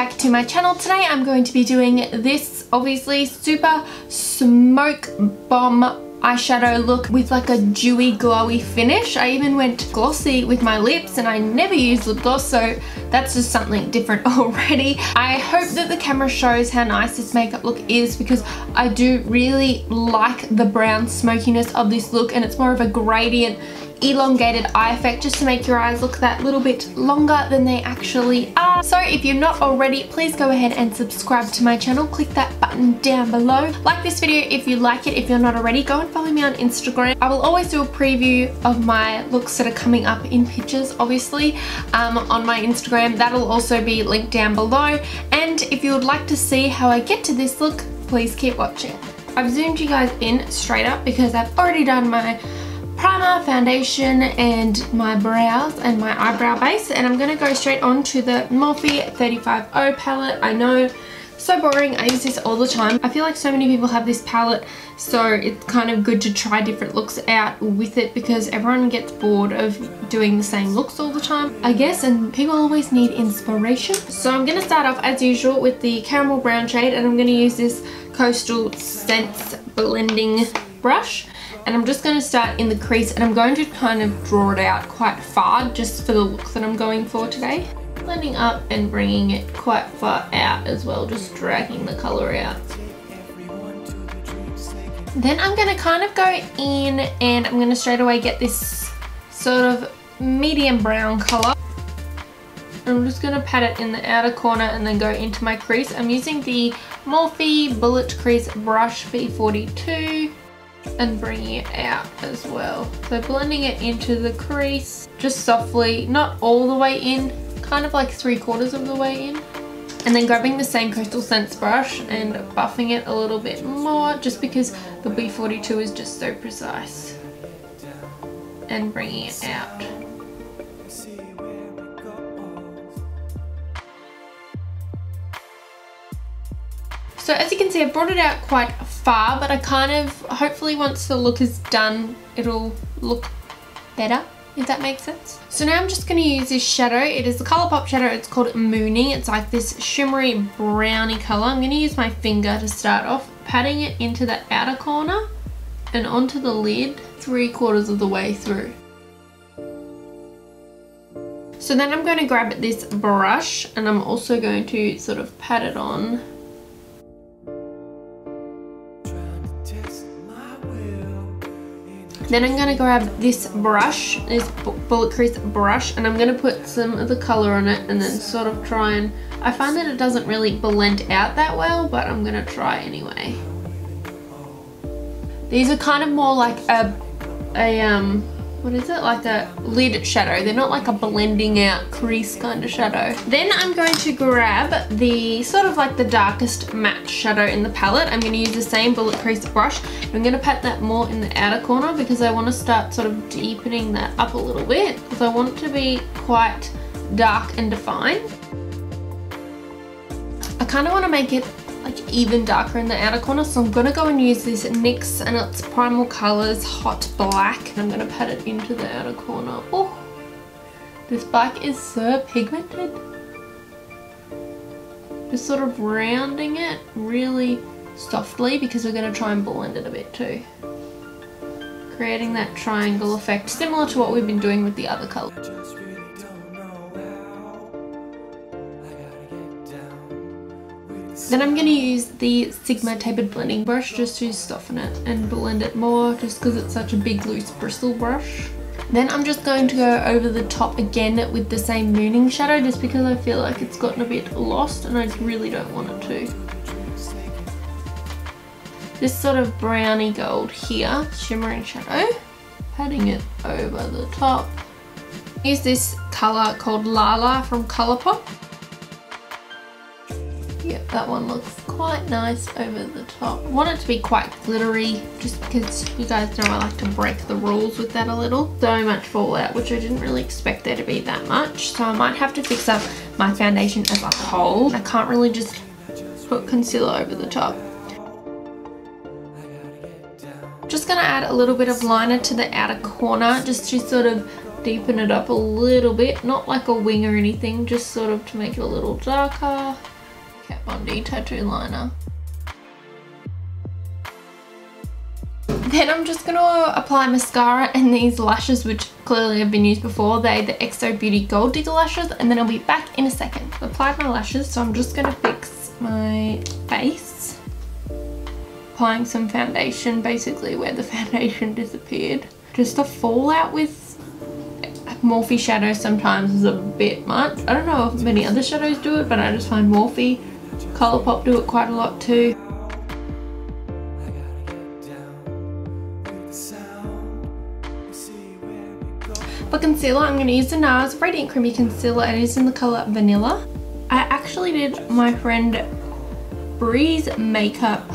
back to my channel. Today I'm going to be doing this obviously super smoke bomb eyeshadow look with like a dewy glowy finish. I even went glossy with my lips and I never use lip gloss, so that's just something different already. I hope that the camera shows how nice this makeup look is, because I do really like the brown smokiness of this look, and it's more of a gradient elongated eye effect just to make your eyes look that little bit longer than they actually are. So if you're not already, please go ahead and subscribe to my channel. Click that button down below. Like this video if you like it. If you're not already, go and follow me on Instagram. I will always do a preview of my looks that are coming up in pictures, obviously, on my Instagram. That'll also be linked down below. And if you would like to see how I get to this look, please keep watching. I've zoomed you guys in straight up because I've already done my primer, foundation, and my brows and my eyebrow base, and I'm going to go straight on to the Morphe 350 palette. I know, so boring, I use this all the time. I feel like so many people have this palette, so it's kind of good to try different looks out with it, because everyone gets bored of doing the same looks all the time, I guess, and people always need inspiration. So I'm going to start off as usual with the caramel brown shade, and I'm going to use this Coastal Scents blending brush. And I'm just going to start in the crease, and I'm going to kind of draw it out quite far just for the look that I'm going for today. Blending up and bringing it quite far out as well, just dragging the colour out. Then I'm going to kind of go in and I'm going to straight away get this sort of medium brown colour. I'm just going to pat it in the outer corner and then go into my crease. I'm using the Morphe Bullet Crease Brush B42. And bringing it out as well. So blending it into the crease just softly, not all the way in, kind of like 3/4 of the way in. And then grabbing the same Coastal Scents brush and buffing it a little bit more, just because the B42 is just so precise. And bringing it out. So as you can see, I brought it out quite far, but I kind of, hopefully once the look is done, it'll look better, if that makes sense. So now I'm just going to use this shadow. It is the Colourpop shadow. It's called Mooning. It's like this shimmery browny colour. I'm going to use my finger to start off, patting it into the outer corner and onto the lid 3/4 of the way through. So then I'm going to grab this brush and I'm also going to sort of pat it on. Then I'm going to grab this brush, this Bullet Crease brush, and I'm going to put some of the colour on it and then sort of try and... I find that it doesn't really blend out that well, but I'm going to try anyway. These are kind of more like what is it? Like a lid shadow. They're not like a blending out crease kind of shadow. Then I'm going to grab the sort of like the darkest matte shadow in the palette. I'm going to use the same Bullet Crease brush. I'm going to pat that more in the outer corner because I want to start sort of deepening that up a little bit, because I want it to be quite dark and defined. I kind of want to make it like even darker in the outer corner, so I'm going to go and use this NYX and it's Primal Colors Hot Black, and I'm going to pat it into the outer corner. Oh, this black is so pigmented. Just sort of rounding it really softly because we're going to try and blend it a bit too, creating that triangle effect similar to what we've been doing with the other colour. Then I'm going to use the Sigma tapered blending brush just to soften it and blend it more, just because it's such a big loose bristle brush. Then I'm just going to go over the top again with the same Mooning shadow, just because I feel like it's gotten a bit lost and I really don't want it to. This sort of browny gold here, shimmering shadow, patting it over the top. Use this colour called Lala from Colourpop. Yep, that one looks quite nice over the top. I want it to be quite glittery, just because you guys know I like to break the rules with that a little. So much fallout, which I didn't really expect there to be that much. So I might have to fix up my foundation as a whole. I can't really just put concealer over the top. Just gonna add a little bit of liner to the outer corner, just to sort of deepen it up a little bit. Not like a wing or anything, just sort of to make it a little darker. Kat Von D tattoo liner. Then I'm just going to apply mascara and these lashes, which clearly have been used before. They're the xoBeauty Gold Digger lashes, and then I'll be back in a second. I've applied my lashes, so I'm just going to fix my face. Applying some foundation, basically where the foundation disappeared. Just a fallout with Morphe shadows sometimes is a bit much. I don't know if many other shadows do it, but I just find Morphe, Colourpop do it quite a lot too. For concealer, I'm going to use the Nars Radiant Creamy Concealer, and it is in the colour Vanilla. I actually did my friend Bree's makeup,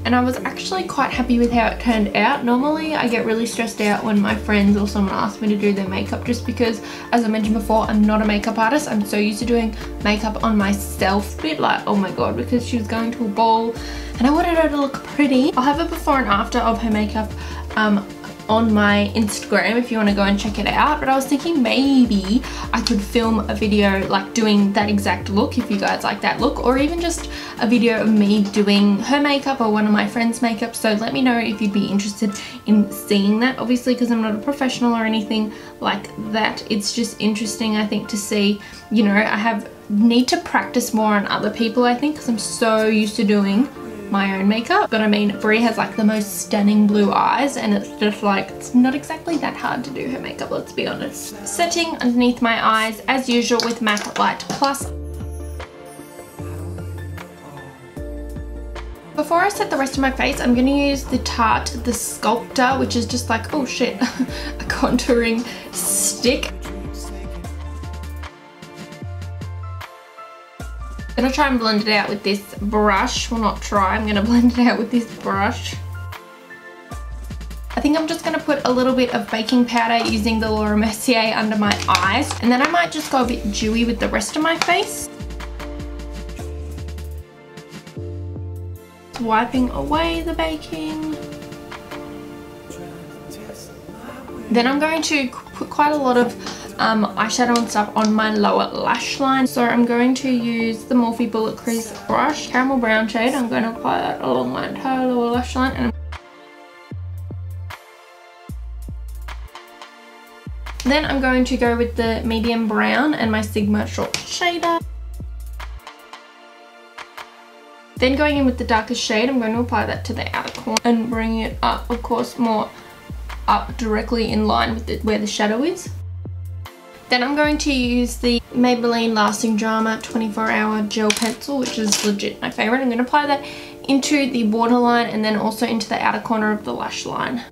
and I was actually quite happy with how it turned out. Normally I get really stressed out when my friends or someone asks me to do their makeup, just because, as I mentioned before, I'm not a makeup artist. I'm so used to doing makeup on myself, a bit like, oh my god, because she was going to a ball and I wanted her to look pretty. I'll have a before and after of her makeup on my Instagram if you want to go and check it out, but I was thinking maybe I could film a video like doing that exact look if you guys like that look, or even just a video of me doing her makeup or one of my friends' makeup. So let me know if you'd be interested in seeing that, obviously, because I'm not a professional or anything like that. It's just interesting, I think, to see, you know, I need to practice more on other people, I think, because I'm so used to doing my own makeup. But I mean, Brie has like the most stunning blue eyes, and it's just like, it's not exactly that hard to do her makeup, let's be honest. Setting underneath my eyes as usual with MAC Light Plus. Before I set the rest of my face, I'm going to use the Tarte, the Sculptor, which is just like, oh shit, a contouring stick. I'm going to try and blend it out with this brush. Well, not try, I'm going to blend it out with this brush. I think I'm just going to put a little bit of baking powder using the Laura Mercier under my eyes, and then I might just go a bit dewy with the rest of my face. Wiping away the baking. Then I'm going to put quite a lot of eyeshadow and stuff on my lower lash line. So I'm going to use the Morphe Bullet Crease brush, caramel brown shade. I'm going to apply that along my entire lower lash line. And then I'm going to go with the medium brown and my Sigma short shader. Then going in with the darkest shade, I'm going to apply that to the outer corner and bring it up, of course, more up directly in line with where the shadow is. Then I'm going to use the Maybelline Lasting Drama 24-Hour Gel Pencil, which is legit my favourite. I'm going to apply that into the waterline and then also into the outer corner of the lash line.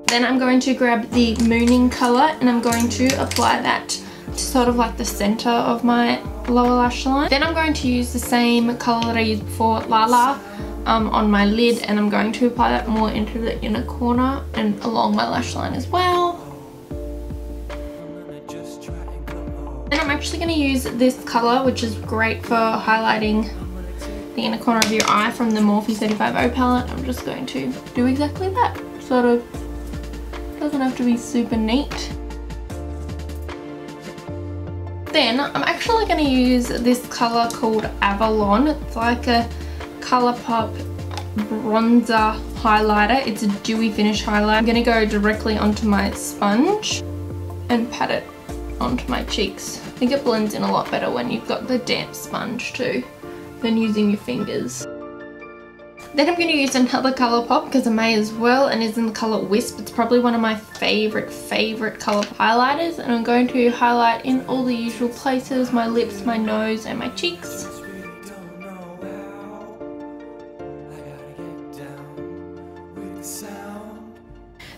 Then I'm going to grab the Mooning colour and I'm going to apply that to sort of like the centre of my lower lash line. Then I'm going to use the same colour that I used before, Lala, on my lid, and I'm going to apply that more into the inner corner and along my lash line as well. Then I'm actually going to use this colour, which is great for highlighting the inner corner of your eye, from the Morphe 35O palette. I'm just going to do exactly that. Sort of, doesn't have to be super neat. Then I'm actually going to use this colour called Avalon. It's like a Colourpop bronzer highlighter. It's a dewy finish highlight. I'm going to go directly onto my sponge and pat it onto my cheeks. I think it blends in a lot better when you've got the damp sponge too than using your fingers. Then I'm going to use another Colourpop because I may as well, and is in the colour WIsp. It's probably one of my favourite colour highlighters, and I'm going to highlight in all the usual places: my lips, my nose and my cheeks.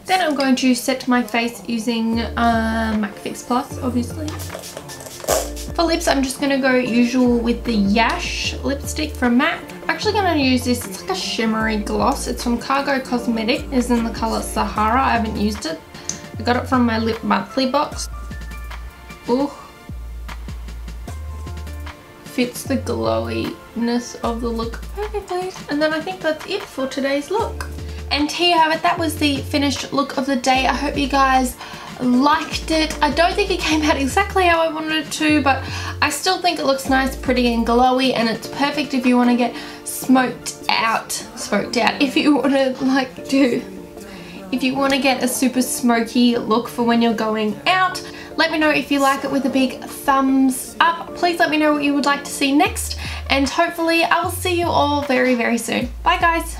Then I'm going to set my face using MAC Fix Plus, obviously. For lips, I'm just going to go usual with the Yash Lipstick from MAC. I'm actually going to use this. It's like a shimmery gloss. It's from Cargo Cosmetic. It's in the colour Sahara. I haven't used it. I got it from my Lip Monthly box. Ooh. Fits the glowiness of the look perfectly. And then I think that's it for today's look. And here you have it. That was the finished look of the day. I hope you guys liked it. I don't think it came out exactly how I wanted it to, but I still think it looks nice, pretty and glowy, and it's perfect if you want to get smoked out. If you want to if you want to get a super smoky look for when you're going out. Let me know if you like it with a big thumbs up. Please let me know what you would like to see next, and hopefully I will see you all very, very soon. Bye guys.